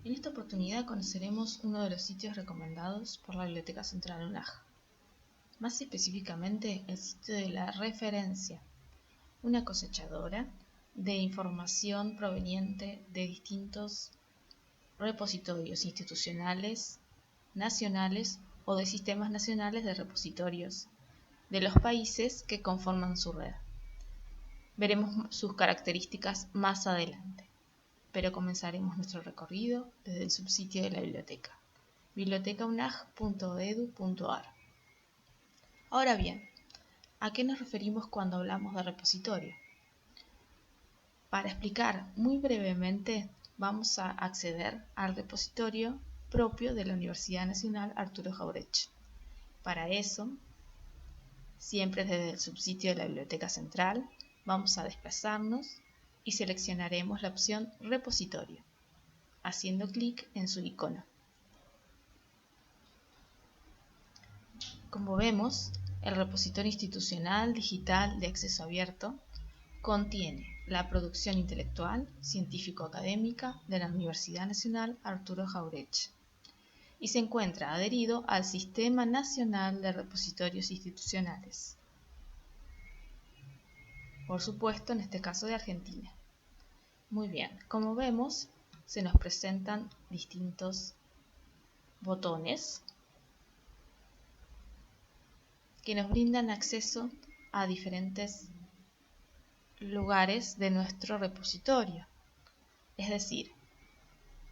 En esta oportunidad conoceremos uno de los sitios recomendados por la Biblioteca Central UNAJ, más específicamente el sitio de la referencia, una cosechadora de información proveniente de distintos repositorios institucionales, nacionales o de sistemas nacionales de repositorios de los países que conforman su red. Veremos sus características más adelante, pero comenzaremos nuestro recorrido desde el subsitio de la biblioteca, bibliotecaunaj.edu.ar. Ahora bien, ¿a qué nos referimos cuando hablamos de repositorio? Para explicar muy brevemente, vamos a acceder al repositorio propio de la Universidad Nacional Arturo Jauretche. Para eso, siempre desde el subsitio de la Biblioteca Central, vamos a desplazarnos y seleccionaremos la opción Repositorio, haciendo clic en su icono. Como vemos, el repositorio institucional digital de acceso abierto contiene la producción intelectual, científico-académica de la Universidad Nacional Arturo Jauretche y se encuentra adherido al Sistema Nacional de Repositorios Institucionales. Por supuesto, en este caso de Argentina. Muy bien, como vemos, se nos presentan distintos botones que nos brindan acceso a diferentes lugares de nuestro repositorio. Es decir,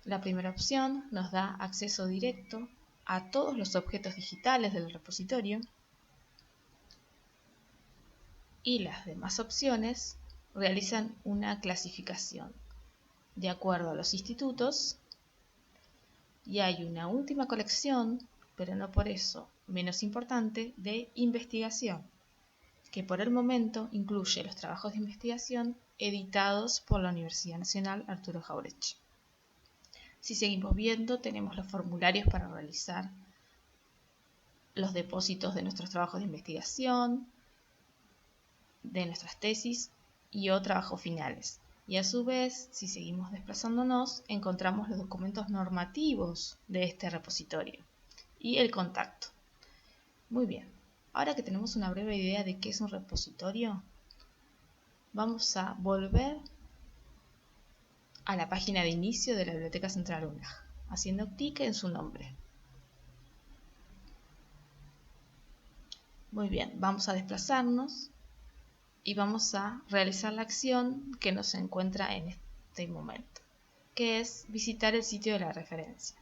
la primera opción nos da acceso directo a todos los objetos digitales del repositorio y las demás opciones realizan una clasificación de acuerdo a los institutos y hay una última colección, pero no por eso menos importante, de investigación, que por el momento incluye los trabajos de investigación editados por la Universidad Nacional Arturo Jauretche. Si seguimos viendo, tenemos los formularios para realizar los depósitos de nuestros trabajos de investigación, de nuestras tesis y o trabajos finales. Y a su vez, si seguimos desplazándonos, encontramos los documentos normativos de este repositorio y el contacto. Muy bien, ahora que tenemos una breve idea de qué es un repositorio, vamos a volver a la página de inicio de la Biblioteca Central UNAJ, haciendo clic en su nombre. Muy bien, vamos a desplazarnos y vamos a realizar la acción que nos encuentra en este momento, que es visitar el sitio de la referencia.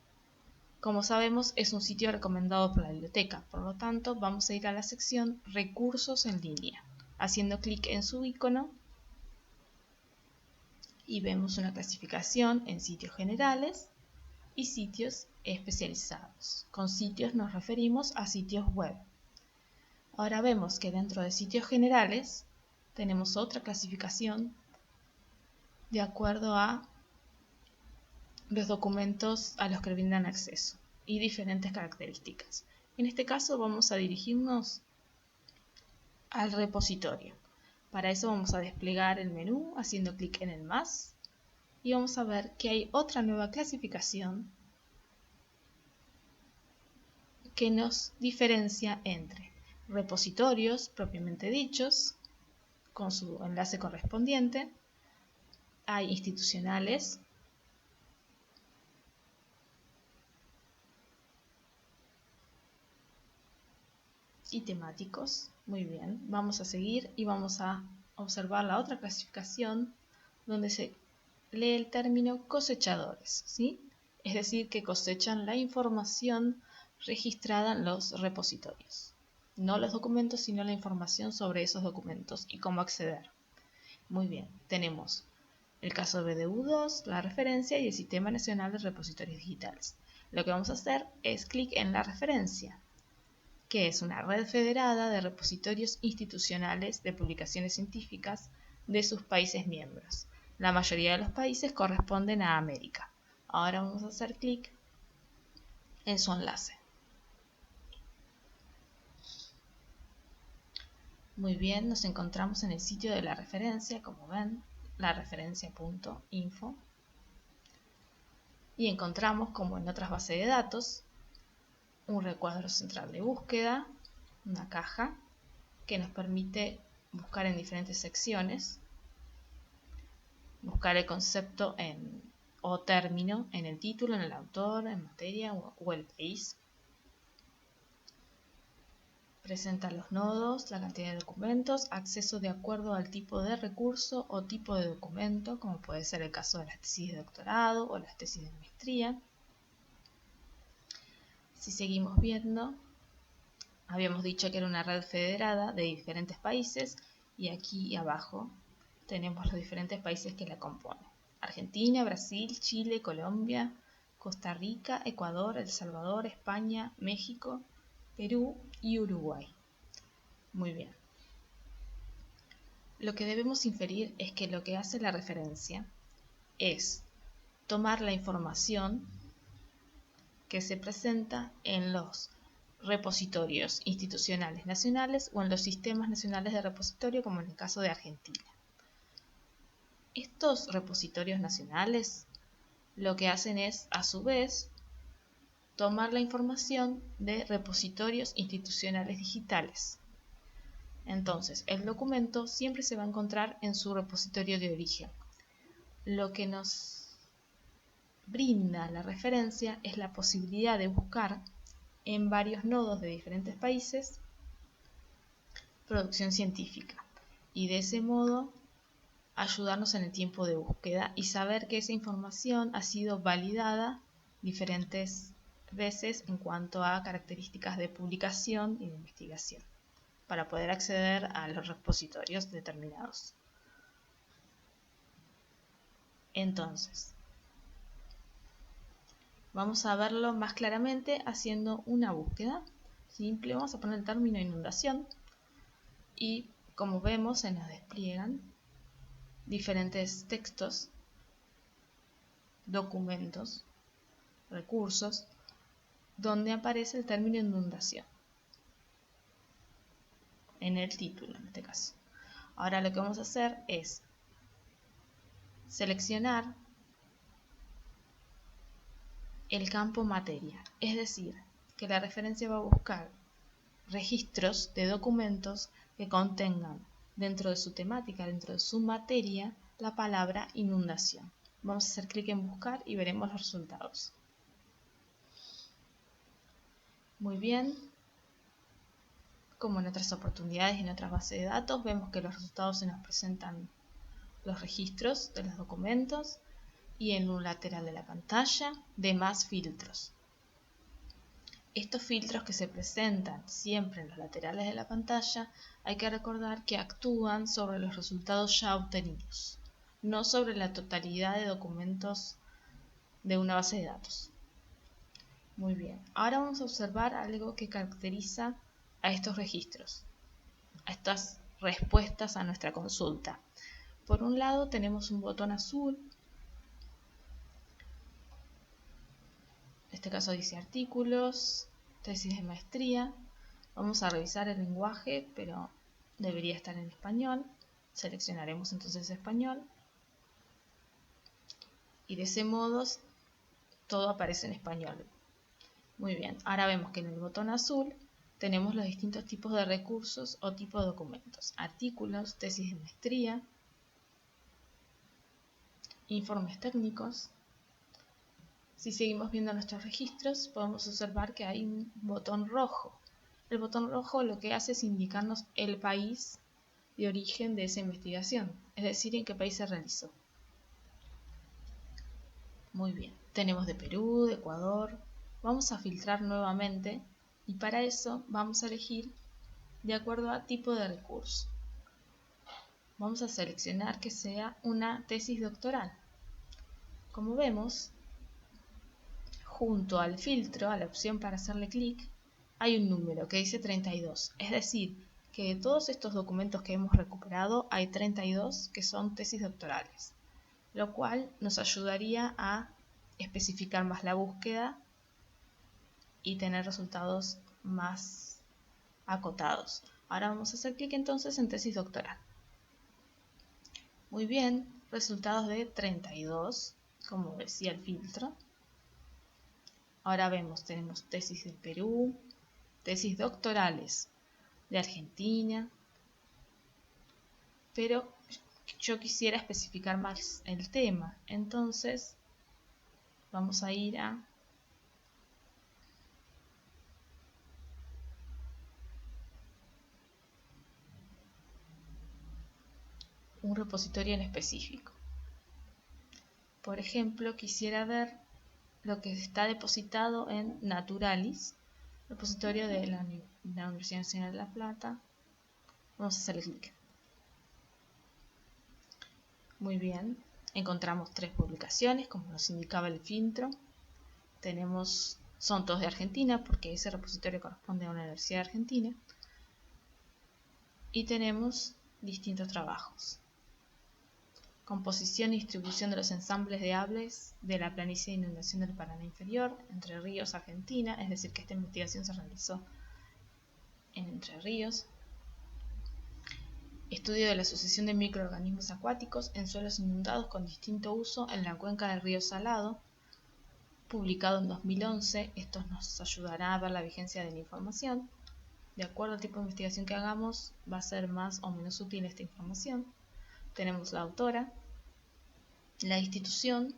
Como sabemos, es un sitio recomendado por la biblioteca, por lo tanto, vamos a ir a la sección Recursos en línea, haciendo clic en su icono y vemos una clasificación en sitios generales y sitios especializados. Con sitios nos referimos a sitios web. Ahora vemos que dentro de sitios generales tenemos otra clasificación de acuerdo a los documentos a los que brindan acceso y diferentes características. En este caso vamos a dirigirnos al repositorio. Para eso vamos a desplegar el menú haciendo clic en el más y vamos a ver que hay otra nueva clasificación que nos diferencia entre repositorios propiamente dichos, con su enlace correspondiente, hay institucionales, y temáticos. Muy bien, vamos a seguir y vamos a observar la otra clasificación donde se lee el término cosechadores, ¿sí? Es decir, que cosechan la información registrada en los repositorios. No los documentos, sino la información sobre esos documentos y cómo acceder. Muy bien, tenemos el caso BDU2, la referencia y el Sistema Nacional de Repositorios Digitales. Lo que vamos a hacer es clic en la referencia, que es una red federada de repositorios institucionales de publicaciones científicas de sus países miembros. La mayoría de los países corresponden a América. Ahora vamos a hacer clic en su enlace. Muy bien, nos encontramos en el sitio de la referencia, como ven, la referencia.info. y encontramos, como en otras bases de datos, un recuadro central de búsqueda, una caja que nos permite buscar en diferentes secciones, buscar el concepto o término en el título, en el autor, en materia o el país. Presenta los nodos, la cantidad de documentos, acceso de acuerdo al tipo de recurso o tipo de documento, como puede ser el caso de las tesis de doctorado o las tesis de maestría. Si seguimos viendo, habíamos dicho que era una red federada de diferentes países y aquí abajo tenemos los diferentes países que la componen. Argentina, Brasil, Chile, Colombia, Costa Rica, Ecuador, El Salvador, España, México, Perú y Uruguay. Muy bien. Lo que debemos inferir es que lo que hace la referencia es tomar la información que se presenta en los repositorios institucionales nacionales o en los sistemas nacionales de repositorio, como en el caso de Argentina. Estos repositorios nacionales lo que hacen es, a su vez, tomar la información de repositorios institucionales digitales. Entonces, el documento siempre se va a encontrar en su repositorio de origen. Lo que nos brinda la referencia es la posibilidad de buscar en varios nodos de diferentes países producción científica y de ese modo ayudarnos en el tiempo de búsqueda y saber que esa información ha sido validada diferentes veces en cuanto a características de publicación y de investigación para poder acceder a los repositorios determinados. Entonces, vamos a verlo más claramente haciendo una búsqueda simple. Vamos a poner el término inundación y como vemos se nos despliegan diferentes textos, documentos, recursos, donde aparece el término inundación en el título en este caso. Ahora lo que vamos a hacer es seleccionar el campo materia, es decir, que la referencia va a buscar registros de documentos que contengan dentro de su temática, dentro de su materia, la palabra inundación. Vamos a hacer clic en buscar y veremos los resultados. Muy bien, como en otras oportunidades y en otras bases de datos, vemos que los resultados se nos presentan los registros de los documentos y en un lateral de la pantalla de más filtros. Estos filtros que se presentan siempre en los laterales de la pantalla, hay que recordar que actúan sobre los resultados ya obtenidos, no sobre la totalidad de documentos de una base de datos. Muy bien, ahora vamos a observar algo que caracteriza a estos registros, a estas respuestas a nuestra consulta. Por un lado tenemos un botón azul, en este caso dice artículos, tesis de maestría. Vamos a revisar el lenguaje, pero debería estar en español. Seleccionaremos entonces español. Y de ese modo todo aparece en español. Muy bien, ahora vemos que en el botón azul tenemos los distintos tipos de recursos o tipos de documentos. Artículos, tesis de maestría, informes técnicos. Si seguimos viendo nuestros registros, podemos observar que hay un botón rojo. El botón rojo lo que hace es indicarnos el país de origen de esa investigación, es decir, en qué país se realizó. Muy bien, tenemos de Perú, de Ecuador. Vamos a filtrar nuevamente y para eso vamos a elegir de acuerdo a tipo de recurso. Vamos a seleccionar que sea una tesis doctoral. Como vemos, junto al filtro, a la opción para hacerle clic, hay un número que dice 32. Es decir, que de todos estos documentos que hemos recuperado, hay 32 que son tesis doctorales, lo cual nos ayudaría a especificar más la búsqueda y tener resultados más acotados. Ahora vamos a hacer clic entonces en tesis doctoral. Muy bien, resultados de 32, como decía el filtro. Ahora vemos, tenemos tesis del Perú, tesis doctorales de Argentina, pero yo quisiera especificar más el tema, entonces vamos a ir a un repositorio en específico. Por ejemplo, quisiera ver lo que está depositado en Naturalis, repositorio de la Universidad Nacional de La Plata. Vamos a hacerle clic. Muy bien, encontramos 3 publicaciones, como nos indicaba el filtro. Son todos de Argentina, porque ese repositorio corresponde a una universidad argentina. Y tenemos distintos trabajos. Composición y distribución de los ensambles de aves de la planicie de inundación del Paraná Inferior, Entre Ríos, Argentina, es decir, que esta investigación se realizó en Entre Ríos. Estudio de la asociación de microorganismos acuáticos en suelos inundados con distinto uso en la cuenca del río Salado, publicado en 2011. Esto nos ayudará a ver la vigencia de la información. De acuerdo al tipo de investigación que hagamos, va a ser más o menos útil esta información. Tenemos la autora, la institución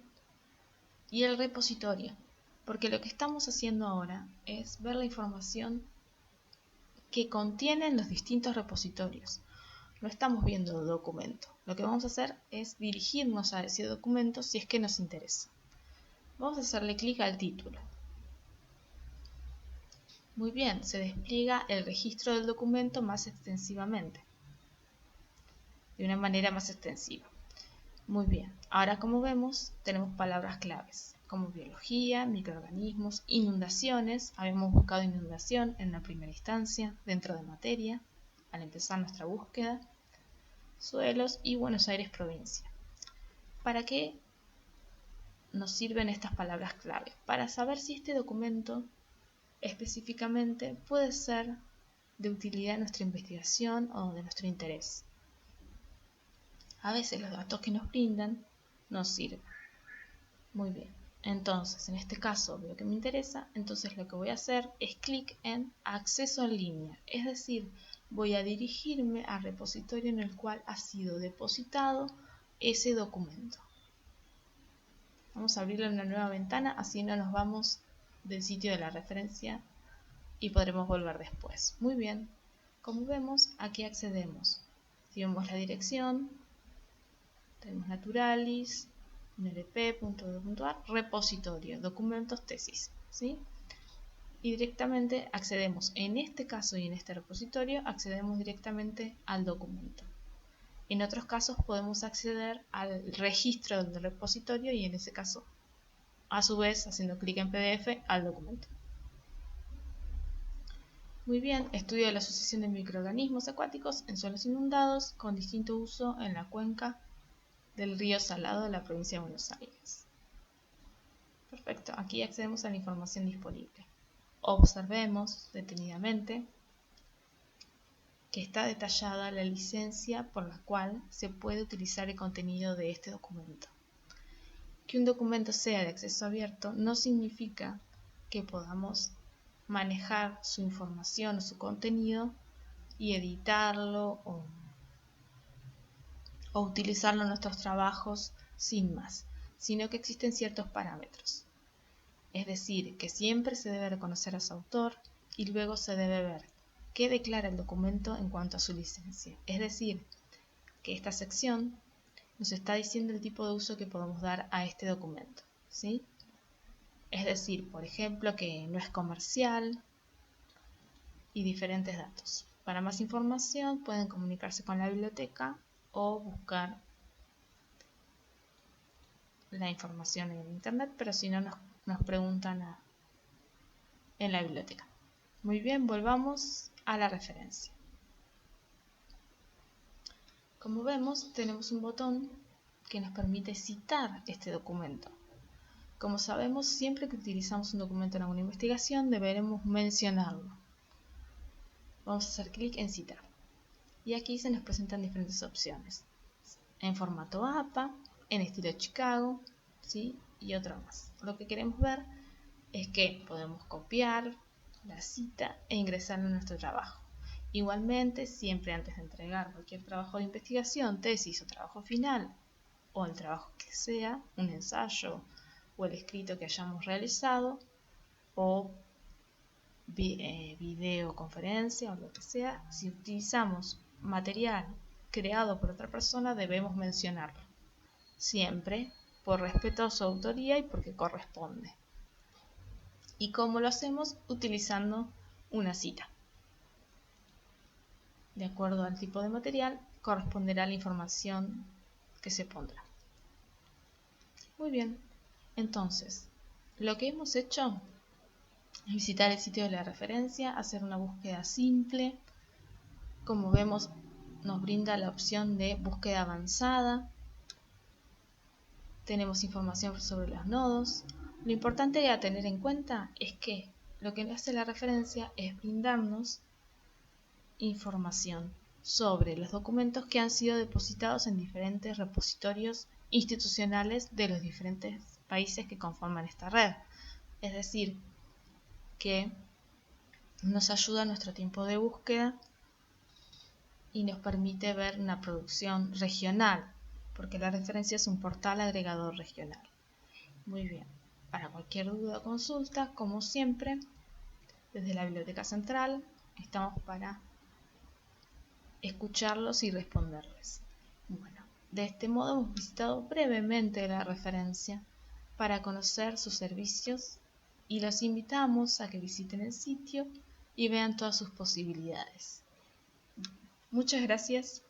y el repositorio, porque lo que estamos haciendo ahora es ver la información que contienen los distintos repositorios. No estamos viendo el documento. Lo que vamos a hacer es dirigirnos a ese documento si es que nos interesa. Vamos a hacerle clic al título. Muy bien, se despliega el registro del documento más extensivamente, de una manera más extensiva. Muy bien, ahora como vemos tenemos palabras claves como biología, microorganismos, inundaciones. Habíamos buscado inundación en la primera instancia dentro de materia al empezar nuestra búsqueda. Suelos y Buenos Aires provincia. ¿Para qué nos sirven estas palabras clave? Para saber si este documento específicamente puede ser de utilidad en nuestra investigación o de nuestro interés. A veces los datos que nos brindan nos sirven. Muy bien, entonces en este caso veo que me interesa, entonces lo que voy a hacer es clic en acceso en línea, es decir, voy a dirigirme al repositorio en el cual ha sido depositado ese documento. Vamos a abrirlo en una nueva ventana, así no nos vamos del sitio de la referencia y podremos volver después. Muy bien, como vemos, aquí accedemos. Si vemos la dirección, tenemos Naturalis, nlp.edu.ar, repositorio, documentos, tesis, ¿sí? Y directamente accedemos, en este caso y en este repositorio, accedemos directamente al documento. En otros casos podemos acceder al registro del repositorio y en ese caso, a su vez, haciendo clic en PDF, al documento. Muy bien, estudio de la asociación de microorganismos acuáticos en suelos inundados con distinto uso en la cuenca del río Salado de la provincia de Buenos Aires. Perfecto, aquí accedemos a la información disponible. Observemos detenidamente que está detallada la licencia por la cual se puede utilizar el contenido de este documento. Que un documento sea de acceso abierto no significa que podamos manejar su información o su contenido y editarlo o utilizarlo en nuestros trabajos sin más, sino que existen ciertos parámetros. Es decir, que siempre se debe reconocer a su autor y luego se debe ver qué declara el documento en cuanto a su licencia. Es decir, que esta sección nos está diciendo el tipo de uso que podemos dar a este documento, ¿sí? Es decir, por ejemplo, que no es comercial y diferentes datos. Para más información pueden comunicarse con la biblioteca o buscar la información en internet, pero si no nos preguntan en la biblioteca. Muy bien, volvamos a la referencia. Como vemos, tenemos un botón que nos permite citar este documento. Como sabemos, siempre que utilizamos un documento en alguna investigación, deberemos mencionarlo. Vamos a hacer clic en citar. Y aquí se nos presentan diferentes opciones. En formato APA, en estilo Chicago, ¿sí? Y otro más. Lo que queremos ver es que podemos copiar la cita e ingresarla en nuestro trabajo. Igualmente, siempre antes de entregar cualquier trabajo de investigación, tesis o trabajo final, o el trabajo que sea, un ensayo o el escrito que hayamos realizado, o videoconferencia o lo que sea, si utilizamos material creado por otra persona, debemos mencionarlo, siempre por respeto a su autoría y porque corresponde. ¿Y cómo lo hacemos? Utilizando una cita. De acuerdo al tipo de material, corresponderá la información que se pondrá. Muy bien, entonces, lo que hemos hecho es visitar el sitio de la referencia, hacer una búsqueda simple. Como vemos, nos brinda la opción de búsqueda avanzada. Tenemos información sobre los nodos. Lo importante a tener en cuenta es que lo que hace la referencia es brindarnos información sobre los documentos que han sido depositados en diferentes repositorios institucionales de los diferentes países que conforman esta red. Es decir, que nos ayuda a nuestro tiempo de búsqueda y nos permite ver una producción regional, porque la referencia es un portal agregador regional. Muy bien, para cualquier duda o consulta, como siempre, desde la Biblioteca Central estamos para escucharlos y responderles. Bueno, de este modo hemos visitado brevemente la referencia para conocer sus servicios y los invitamos a que visiten el sitio y vean todas sus posibilidades. Muchas gracias.